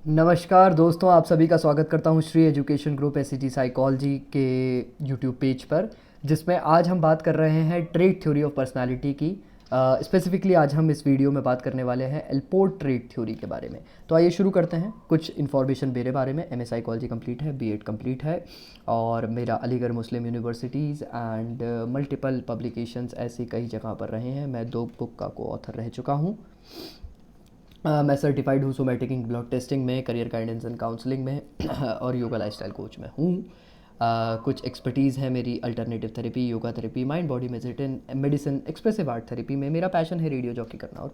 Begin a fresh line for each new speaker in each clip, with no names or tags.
नमस्कार दोस्तों, आप सभी का स्वागत करता हूं Shri education group SET psychology के यूट्यूब पेज पर, जिसमें आज हम बात कर रहे हैं ट्रेट थ्योरी ऑफ पर्सनालिटी की। स्पेसिफिकली आज हम इस वीडियो में बात करने वाले हैं एल्पोर्ट ट्रेट थ्योरी के बारे में। तो आइए शुरू करते हैं। कुछ इन्फॉर्मेशन मेरे बारे में। एमए साइकोलॉजी कंप्लीट है, बीएड कंप्लीट है और मेरा अलीगढ़ मुस्लिम यूनिवर्सिटीज़ एंड मल्टीपल पब्लिकेशंस ऐसी कई जगह पर रहे हैं। मैं 2 बुक का को ऑथर रह चुका हूँ। मैं सर्टिफाइड हूँ सोमैटिक इंक ब्लॉक टेस्टिंग में, करियर गाइडेंस एंड काउंसलिंग में और योगा लाइफस्टाइल कोच में हूँ। कुछ एक्सपर्टीज़ है मेरी alternative therapy, yoga therapy, mind body medicine, expressive art therapy में। मेरा पैशन है रेडियो जॉकी करना और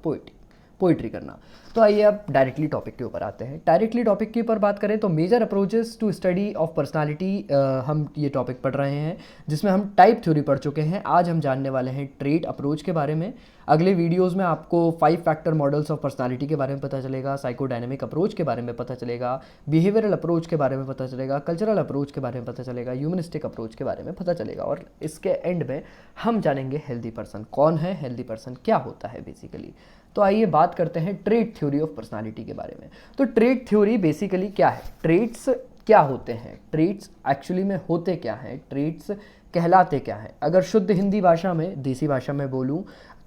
पोइट्री करना। तो आइए अब डायरेक्टली टॉपिक के ऊपर आते हैं। डायरेक्टली टॉपिक के ऊपर बात करें तो major approaches to study of personality हम ये टॉपिक पढ़ रहे हैं, जिसमें हम टाइप थ्योरी पढ़ चुके हैं। आज हम जानने वाले हैं ट्रेट अप्रोच के बारे में। अगले वीडियोस में आपको 5 फैक्टर मॉडल्स ऑफ पर्सनालिटी के बारे में पता चलेगा, साइकोडायनेमिक अप्रोच के बारे में पता चलेगा, बिहेवियरल अप्रोच के बारे में पता चलेगा, कल्चरल अप्रोच के बारे में पता चलेगा, ह्यूमनिस्टिक अप्रोच के बारे में पता चलेगा और इसके एंड में हम जानेंगे हेल्दी पर्सन कौन है, हेल्दी पर्सन क्या होता है बेसिकली। तो आइए बात करते हैं ट्रेट थ्योरी ऑफ पर्सनालिटी के बारे में। तो ट्रेट थ्योरी बेसिकली क्या है, ट्रेट्स क्या होते हैं, ट्रेट्स एक्चुअली में होते क्या हैं, ट्रेट्स कहलाते क्या हैं। अगर शुद्ध हिंदी भाषा में, देसी भाषा में बोलूँ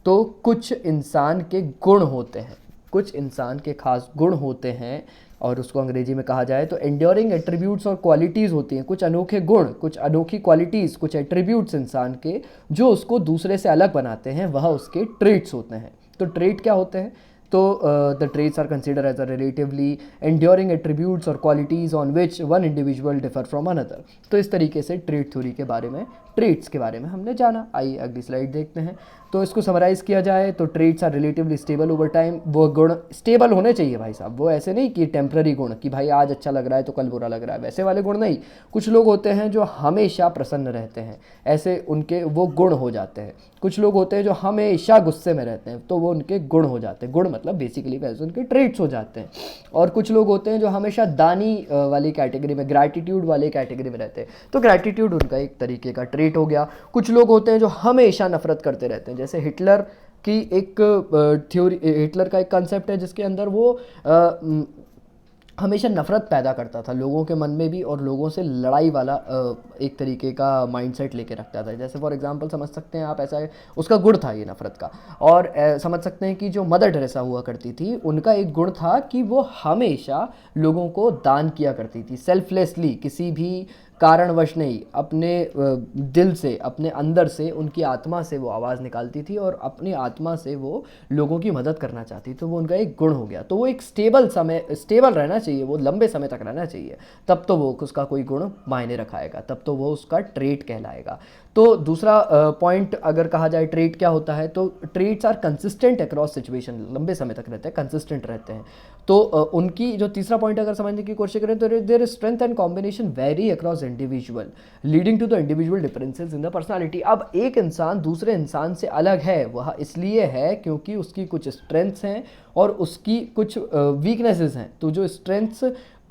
तो कुछ इंसान के गुण होते हैं, कुछ इंसान के खास गुण होते हैं और उसको अंग्रेजी में कहा जाए तो एंड्योरिंग एट्रीब्यूट्स और क्वालिटीज़ होती हैं। कुछ अनोखे गुण, कुछ अनोखी क्वालिटीज़, कुछ एट्रीब्यूट्स इंसान के जो उसको दूसरे से अलग बनाते हैं, वह उसके ट्रेट्स होते हैं। तो ट्रेट क्या होते हैं? तो the traits are consider as a relatively enduring attributes और qualities on which one individual differ from another. तो इस तरीके से ट्रेट थ्योरी के बारे में, ट्रेट्स के बारे में हमने जाना। आइए अगली स्लाइड देखते हैं। तो इसको समराइज़ किया जाए तो traits are relatively stable over time. वो गुण स्टेबल होने चाहिए भाई साहब, वो ऐसे नहीं कि टेम्प्रेरी गुण कि भाई आज अच्छा लग रहा है तो कल बुरा लग रहा है, वैसे वाले गुण नहीं। कुछ लोग होते हैं जो हमेशा प्रसन्न रहते हैं, ऐसे उनके वो गुण हो जाते हैं। कुछ लोग होते हैं जो हमेशा गुस्से में रहते हैं, तो वो उनके गुण हो जाते हैं। गुण मतलब बेसिकली वैसे उनके ट्रेट्स हो जाते हैं। और कुछ लोग होते हैं जो हमेशा दानी वाली कैटेगरी में, ग्रैटिट्यूड वाली कैटेगरी में रहते हैं, तो ग्रैटिट्यूड उनका एक तरीके का ट्रेट हो गया। कुछ लोग होते हैं जो हमेशा नफरत करते रहते हैं, जैसे हिटलर की एक थ्योरी, हिटलर का एक कंसेप्ट है जिसके अंदर वो हमेशा नफरत पैदा करता था लोगों के मन में भी और लोगों से लड़ाई वाला एक तरीके का माइंडसेट लेके रखता था। जैसे फॉर एग्जांपल समझ सकते हैं आप, ऐसा है उसका गुण था ये नफरत का। और समझ सकते हैं कि जो मदर टेरेसा हुआ करती थी, उनका एक गुण था कि वो हमेशा लोगों को दान किया करती थी, सेल्फलेसली, किसी भी कारणवश नहीं, अपने दिल से, अपने अंदर से, उनकी आत्मा से वो आवाज़ निकालती थी और अपनी आत्मा से वो लोगों की मदद करना चाहती। तो वो उनका एक गुण हो गया। तो वो एक स्टेबल रहना चाहिए, वो लंबे समय तक रहना चाहिए, तब तो वो उसका कोई गुण मायने रखाएगा, तब तो वो उसका ट्रेट कहलाएगा। तो दूसरा पॉइंट अगर कहा जाए ट्रेट क्या होता है, तो traits are consistent across situation, लंबे समय तक रहते हैं, कंसिस्टेंट रहते हैं। तो उनकी जो तीसरा पॉइंट अगर समझने की कोशिश करें तो their strength and combination vary across individual leading to the individual differences in the personality. अब एक इंसान दूसरे इंसान से अलग है, वह इसलिए है क्योंकि उसकी कुछ स्ट्रेंथ्स हैं और उसकी कुछ वीकनेसेस हैं। तो जो स्ट्रेंथ्स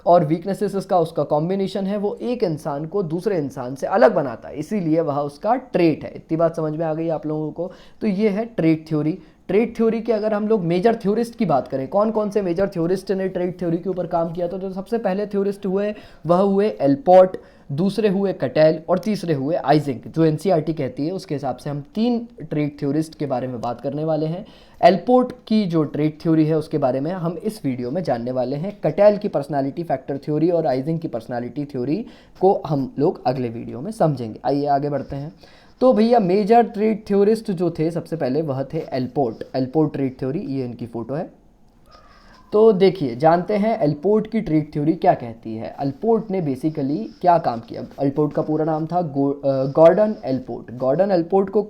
और वीकनेसेस का उसका कॉम्बिनेशन है, वो एक इंसान को दूसरे इंसान से अलग बनाता है, इसीलिए वह उसका ट्रेट है। इतनी बात समझ में आ गई आप लोगों को? तो ये है ट्रेट थ्योरी। ट्रेट थ्योरी के अगर हम लोग मेजर थ्योरिस्ट की बात करें, कौन कौन से मेजर थ्योरिस्ट ने ट्रेट थ्योरी के ऊपर काम किया था, तो सबसे पहले थ्योरिस्ट हुए वह हुए एल्पोर्ट, दूसरे हुए कटेल और तीसरे हुए आइजिंक। जो एनसीईआरटी कहती है उसके हिसाब से हम 3 ट्रेट थ्योरिस्ट के बारे में बात करने वाले हैं। एल्पोर्ट की जो ट्रेट थ्योरी है उसके बारे में हम इस वीडियो में जानने वाले हैं। कटेल की पर्सनालिटी फैक्टर थ्योरी और आइजिंक की पर्सनालिटी थ्योरी को हम लोग अगले वीडियो में समझेंगे। आइए आगे बढ़ते हैं। तो भैया मेजर ट्रेट थ्योरिस्ट जो थे सबसे पहले वह थे एल्पोर्ट। एल्पोर्ट ट्रेट थ्योरी, ये इनकी फोटो है। तो देखिए, जानते हैं एल्पोर्ट की ट्रेट थ्योरी क्या कहती है। एल्पोर्ट ने बेसिकली क्या काम किया? एल्पोर्ट का पूरा नाम था गॉर्डन एल्पोर्ट। गॉर्डन एल्पोर्ट को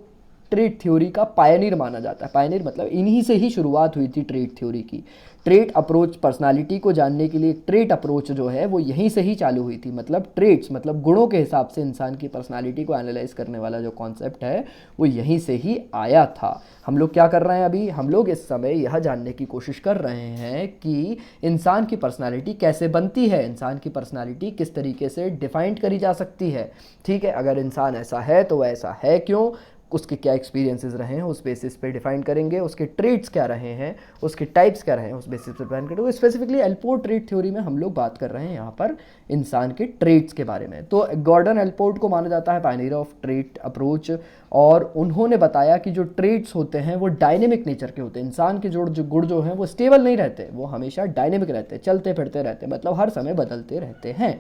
ट्रेट थ्योरी का पायनियर माना जाता है। पायनियर मतलब इन्हीं से ही शुरुआत हुई थी ट्रेट थ्योरी की। ट्रेट अप्रोच, पर्सनालिटी को जानने के लिए ट्रेट अप्रोच जो है वो यहीं से ही चालू हुई थी। मतलब ट्रेट्स मतलब गुणों के हिसाब से इंसान की पर्सनालिटी को एनालाइज करने वाला जो कॉन्सेप्ट है वो यहीं से ही आया था। हम लोग क्या कर रहे हैं अभी? हम लोग इस समय यह जानने की कोशिश कर रहे हैं कि इंसान की पर्सनालिटी कैसे बनती है, इंसान की पर्सनालिटी किस तरीके से डिफाइंड करी जा सकती है। ठीक है, अगर इंसान ऐसा है तो वह ऐसा है क्यों, उसके क्या एक्सपीरियंसेस रहे हैं उस बेसिस पे डिफाइन करेंगे, उसके ट्रेड्स क्या रहे हैं, उसके टाइप्स क्या रहे हैं उस बेसिस पे डिफाइन करेंगे। स्पेसिफिकली एल्पोर्ट ट्रेड थ्योरी में हम लोग बात कर रहे हैं यहाँ पर इंसान के ट्रेड्स के बारे में। तो गॉर्डन एल्पोर्ट को माना जाता है पायनियर ऑफ ट्रेड अप्रोच, और उन्होंने बताया कि जो ट्रेड्स होते हैं वो डायनेमिक नेचर के होते हैं। इंसान के जो गुण जो हैं वो स्टेबल नहीं रहते, वो हमेशा डायनेमिक रहते हैं, चलते फिरते रहते हैं, मतलब हर समय बदलते रहते हैं।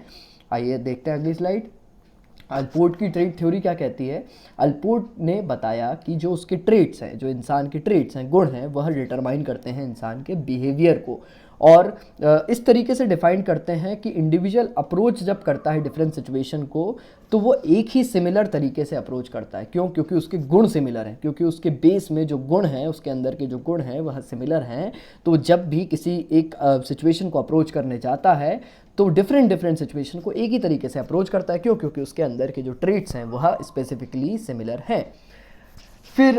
आइए देखते हैं अगली स्लाइड। अल्पोर्ट की ट्रेड थ्योरी क्या कहती है? अल्पोर्ट ने बताया कि जो उसके ट्रेड्स हैं, जो इंसान के ट्रेड्स हैं, गुण हैं, वह डिटरमाइन करते हैं इंसान के बिहेवियर को, और इस तरीके से डिफाइन करते हैं कि इंडिविजुअल अप्रोच जब करता है डिफरेंट सिचुएशन को तो वो एक ही सिमिलर तरीके से अप्रोच करता है। क्यों? क्योंकि उसके गुण सिमिलर हैं, क्योंकि उसके बेस में जो गुण हैं, उसके अंदर के जो गुण हैं वह सिमिलर हैं। तो जब भी किसी एक सिचुएशन को अप्रोच करने जाता है तो डिफरेंट सिचुएशन को एक ही तरीके से अप्रोच करता है। क्यों? क्योंकि उसके अंदर के जो ट्रेट्स हैं वह स्पेसिफिकली सिमिलर हैं। फिर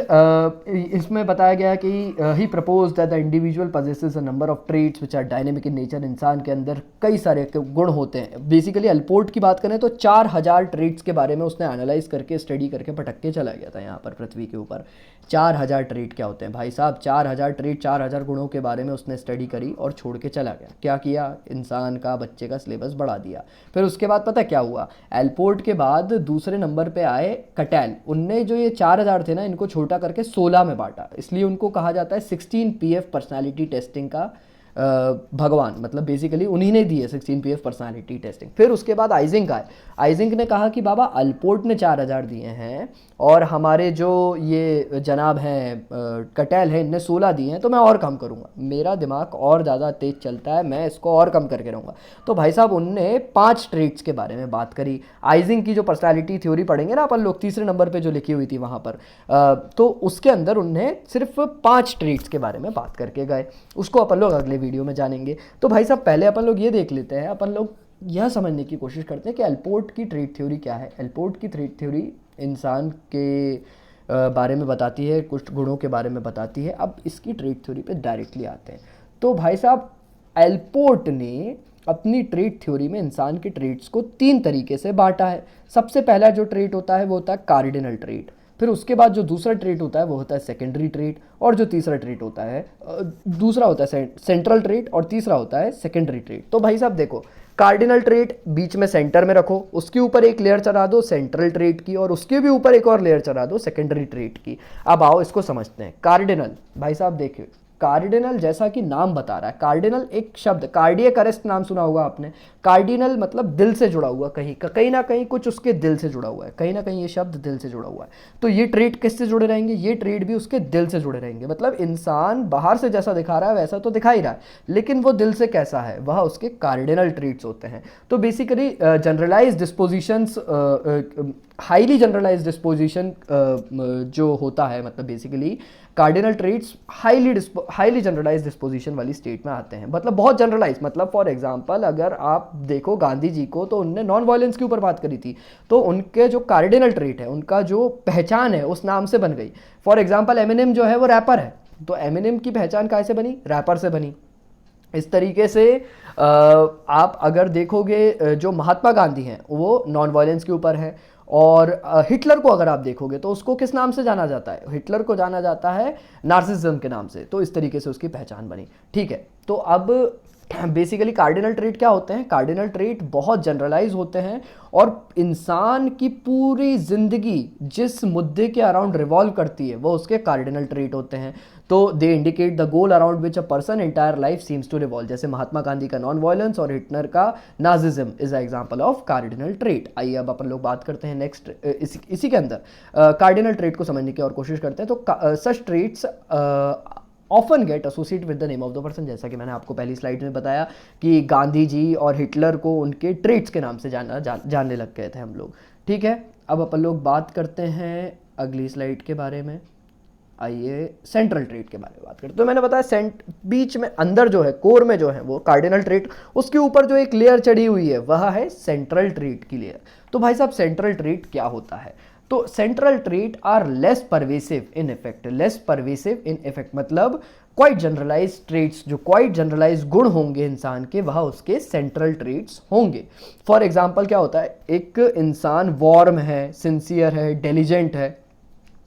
इसमें बताया गया कि he propose that the individual possesses a number of traits which are dynamic in nature. इंसान के अंदर कई सारे गुण होते हैं। बेसिकली अल्पोर्ट की बात करें तो 4000 ट्रेट्स के बारे में उसने एनालाइज करके, स्टडी करके पटक के चला गया था यहाँ पर पृथ्वी के ऊपर। 4000 ट्रेट क्या होते हैं भाई साहब? 4000 ट्रेट, 4000 गुणों के बारे में उसने स्टडी करी और छोड़ के चला गया। क्या किया? इंसान का, बच्चे का सिलेबस बढ़ा दिया। फिर उसके बाद पता क्या हुआ? एल्पोर्ट के बाद दूसरे नंबर पे आए कटैल। उनने जो ये 4000 थे ना, इनको छोटा करके 16 में बांटा, इसलिए उनको कहा जाता है 16 PF पर्सनालिटी टेस्टिंग का भगवान। मतलब बेसिकली उन्हीं ने दी है 16 PF पर्सनालिटी टेस्टिंग। फिर उसके बाद आइजिंक आए। आइजिंक ने कहा कि बाबा अल्पोर्ट ने 4000 दिए हैं और हमारे जो ये जनाब हैं कटैल है, इनने 16 दिए हैं, तो मैं और कम करूँगा, मेरा दिमाग और ज़्यादा तेज चलता है, मैं इसको और कम करके रहूँगा। तो भाई साहब उनने 5 ट्रेट्स के बारे में बात करी। आइजिंक की जो पर्सनालिटी थ्योरी पढ़ेंगे ना अपन लोग, तीसरे नंबर पर जो लिखी हुई थी वहाँ पर, तो उसके अंदर उनने सिर्फ 5 ट्रेट्स के बारे में बात करके गए। उसको अपन लोग अगले वीडियो में जानेंगे। तो भाई साहब पहले अपन लोग ये देख लेते हैं, अपन लोग यह समझने की कोशिश करते हैं कि अल्पोर्ट की ट्रेड थ्योरी क्या है। अल्पोर्ट की ट्रेड थ्योरी इंसान के बारे में बताती है, कुछ गुणों के बारे में बताती है। अब इसकी ट्रेड थ्योरी पे डायरेक्टली आते हैं। तो भाई साहब अल्पोर्ट ने अपनी ट्रेड थ्योरी में इंसान के ट्रेड्स को 3 तरीके से बांटा है। सबसे पहला जो ट्रेड होता है वो होता है कार्डिनल ट्रेड। फिर उसके बाद जो दूसरा ट्रेट होता है वो होता है सेकेंडरी ट्रेट, और जो तीसरा ट्रेट होता है, दूसरा होता है सेंट्रल ट्रेट, और तीसरा होता है सेकेंडरी ट्रेट। तो भाई साहब देखो, कार्डिनल ट्रेट बीच में सेंटर में रखो, उसके ऊपर एक लेयर चढ़ा दो सेंट्रल ट्रेट की, और उसके भी ऊपर एक और लेयर चढ़ा दो सेकेंडरी ट्रेट की। अब आओ इसको समझते हैं। कार्डिनल, भाई साहब देखिए, कार्डिनल जैसा कि नाम बता रहा है, कार्डिनल एक शब्द, कार्डियक अरेस्ट नाम सुना होगा आपने। कार्डिनल मतलब दिल से जुड़ा हुआ, कहीं ना कहीं कुछ उसके दिल से जुड़ा हुआ है, कहीं ना कहीं ये शब्द दिल से जुड़ा हुआ है। तो ये ट्रेड किससे जुड़े रहेंगे? ये ट्रेड भी उसके दिल से जुड़े रहेंगे। मतलब इंसान बाहर से जैसा दिखा रहा है वैसा तो दिखा ही रहा है, लेकिन वो दिल से कैसा है, वह उसके कार्डिनल ट्रेड्स होते हैं। तो basically generalize dispositions, highly generalize disposition जो होता है, मतलब basically cardinal traits highly generalize disposition वाली स्टेट में आते हैं। मतलब बहुत जनरलाइज, मतलब फॉर एग्जांपल अगर आप देखो गांधी जी को, तो उनने नॉन वायलेंस के ऊपर बात करी थी, तो उनके जो कार्डिनल ट्रेट है, उनका जो पहचान है उस नाम से बन गई। फॉर एग्जांपल एमिनेम जो है वो रैपर है, तो एमिनेम की पहचान कैसे बनी? रैपर से बनी। इस तरीके से आप अगर देखोगे जो महात्मा गांधी हैं वो नॉन वायलेंस के ऊपर है, और हिटलर को अगर आप देखोगे तो उसको किस नाम से जाना जाता है? हिटलर को जाना जाता है नार्सिसिज्म के नाम से। तो इस तरीके से उसकी पहचान बनी। ठीक है, तो अब बेसिकली कार्डिनल ट्रेट क्या होते हैं? कार्डिनल ट्रेट बहुत जनरलाइज होते हैं, और इंसान की पूरी जिंदगी जिस मुद्दे के अराउंड रिवॉल्व करती है वो उसके कार्डिनल ट्रेट होते हैं। तो they indicate the goal around which a person entire life seems to revolve. जैसे महात्मा गांधी का नॉन वायलेंस और हिटलर का Nazism is a example of cardinal trait. आइए अब अपन लोग बात करते हैं नेक्स्ट, इसी के अंदर कार्डिनल ट्रेट को समझने की और कोशिश करते हैं। तो such traits often get associate with the name of the person. जैसा कि मैंने आपको पहली स्लाइड में बताया कि गांधी जी और हिटलर को उनके ट्रेट्स के नाम से जानने लग गए थे हम लोग। ठीक है, अब अपन लोग बात करते हैं अगली स्लाइड के बारे में। आइए सेंट्रल ट्रेट के बारे में बात करते हैं। तो मैंने बताया बीच में अंदर जो है, कोर में जो है वो कार्डिनल ट्रेट, उसके ऊपर जो एक लेयर चढ़ी हुई है वह है सेंट्रल ट्रेट की लेयर। तो भाई साहब सेंट्रल ट्रेट क्या होता है? तो central trait are less pervasive in effect. Less pervasive in effect मतलब क्वाइट जनरलाइज ट्रेट्स, जो क्वाइट जनरलाइज गुण होंगे इंसान के, वह उसके सेंट्रल ट्रेट्स होंगे। फॉर एग्जाम्पल क्या होता है? एक इंसान वार्म है, सिंसियर है, डिलीजेंट है,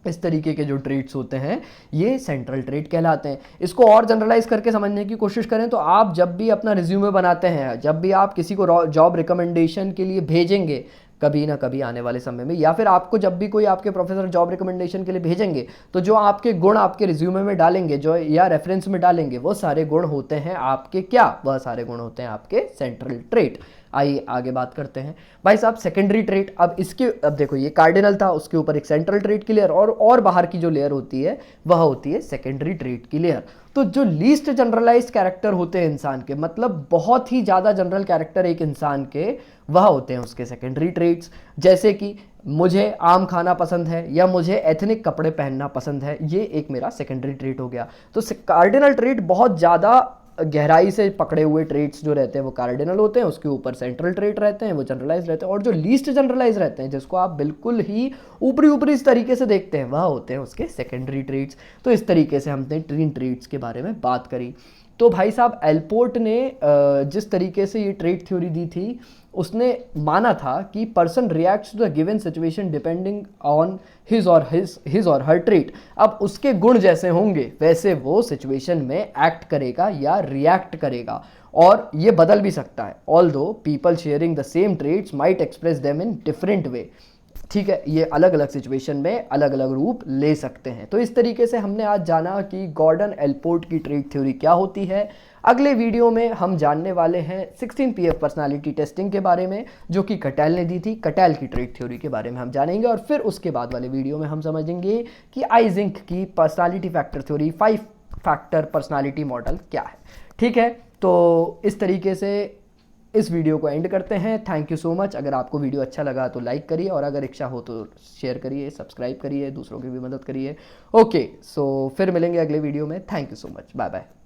इस तरीके के जो ट्रेट्स होते हैं ये सेंट्रल ट्रेट कहलाते हैं। इसको और जनरलाइज करके समझने की कोशिश करें तो आप जब भी अपना रिज्यूमे बनाते हैं, जब भी आप किसी को जॉब रिकमेंडेशन के लिए भेजेंगे कभी ना कभी आने वाले समय में, या फिर आपको जब भी कोई आपके प्रोफेसर जॉब रिकमेंडेशन के लिए भेजेंगे, तो जो आपके गुण आपके रिज्यूमे में डालेंगे, जो या रेफरेंस में डालेंगे, वो सारे गुण होते हैं आपके क्या, वह सारे गुण होते हैं आपके सेंट्रल ट्रेट। आइए आगे बात करते हैं भाई साहब सेकेंडरी ट्रेट। अब देखो ये कार्डिनल था, उसके ऊपर एक सेंट्रल ट्रेट की लेयर और बाहर की जो लेयर होती है वह होती है सेकेंडरी ट्रेट की लेयर। तो जो लीस्ट जनरलाइज्ड कैरेक्टर होते हैं इंसान के, मतलब बहुत ही ज़्यादा जनरल कैरेक्टर एक इंसान के, वह होते हैं उसके सेकेंडरी ट्रेट्स। जैसे कि मुझे आम खाना पसंद है या मुझे एथनिक कपड़े पहनना पसंद है, ये एक मेरा सेकेंडरी ट्रेट हो गया। तो कार्डिनल ट्रेट बहुत ज़्यादा गहराई से पकड़े हुए ट्रेट्स जो रहते हैं वो कार्डिनल होते हैं, उसके ऊपर सेंट्रल ट्रेट रहते हैं, वो जनरलाइज रहते हैं, और जो लीस्ट जनरलाइज रहते हैं, जिसको आप बिल्कुल ही ऊपरी ऊपरी इस तरीके से देखते हैं, वह होते हैं उसके सेकेंडरी ट्रेट्स। तो इस तरीके से हमने 3 ट्रेट्स के बारे में बात करी। तो भाई साहब एलपोर्ट ने जिस तरीके से ये ट्रेट थ्योरी दी थी, उसने माना था कि person reacts to the given situation depending on his or her trait. अब उसके गुण जैसे होंगे वैसे वो सिचुएशन में एक्ट करेगा या रिएक्ट करेगा, और ये बदल भी सकता है। Although people sharing the same traits might express them in different way. ठीक है, ये अलग अलग सिचुएशन में अलग अलग रूप ले सकते हैं। तो इस तरीके से हमने आज जाना कि गॉर्डन एलपोर्ट की ट्रेट थ्योरी क्या होती है। अगले वीडियो में हम जानने वाले हैं 16 PF पर्सनालिटी टेस्टिंग के बारे में, जो कि कटैल ने दी थी। कटैल की ट्रेट थ्योरी के बारे में हम जानेंगे, और फिर उसके बाद वाले वीडियो में हम समझेंगे कि आइजिंक की personality factor theory, 5 factor personality model क्या है। ठीक है, तो इस तरीके से इस वीडियो को एंड करते हैं। Thank you so much. अगर आपको वीडियो अच्छा लगा तो लाइक करिए, और अगर इच्छा हो तो शेयर करिए, सब्सक्राइब करिए, दूसरों की भी मदद करिए। ओके, सो फिर मिलेंगे अगले वीडियो में। Thank you so much, bye bye.